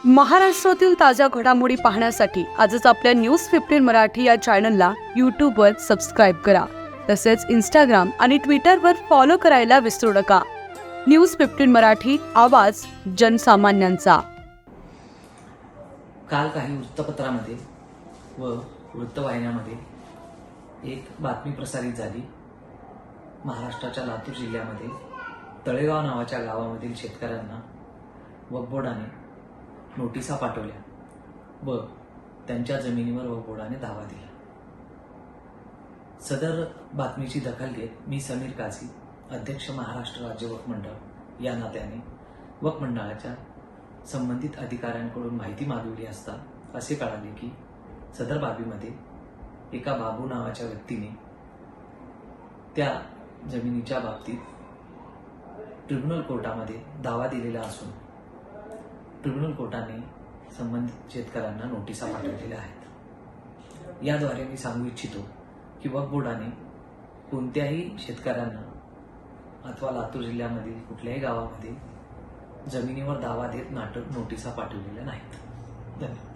महाराष्ट्रातील ताज्या घडामोडी पाहण्यासाठी आजच आपल्या न्यूज 15 मराठी या चॅनलला यूट्यूबवर सबस्क्राईब करा. तसेच इंस्टाग्राम आणि ट्विटरवर फॉलो करायला विसरू नका. न्यूज 15 मराठी, आवाज जनसामान्यांचा. काल काही वृत्तपत्रामध्ये व वृत्तवाहिन्यांमध्ये एक बातमी प्रसारित झाली. महाराष्ट्राच्या लातूर जिल्ह्यामध्ये तळेगाव नावाच्या गावामधील शेतकऱ्यांना वक्फ बोर्डाने नोटिसा पाठवल्या व त्यांच्या जमिनीवर वक्फ बोर्डाने दावा दिला. सदर बातमीची दखल घेत मी समीर काझी, अध्यक्ष महाराष्ट्र राज्य वक्फ मंडळ या नात्याने वक्फ मंडळाच्या संबंधित अधिकाऱ्यांकडून माहिती मागवली असता असे कळाले की सदर बाबीमध्ये एका बाबू नावाच्या व्यक्तीने त्या जमिनीच्या बाबतीत ट्रिब्युनल कोर्टामध्ये दावा दिलेला असून ट्रिब्युनल कोर्टाने संबंधित शेतकऱ्यांना नोटिसा पाठवलेल्या आहेत. याद्वारे मी सांगू इच्छितो की वक्फ बोर्डाने कोणत्याही शेतकऱ्यांना अथवा लातूर जिल्ह्यामधील कुठल्याही गावामध्ये जमिनीवर दावा देत नोटिसा पाठवलेल्या नाहीत. धन्यवाद.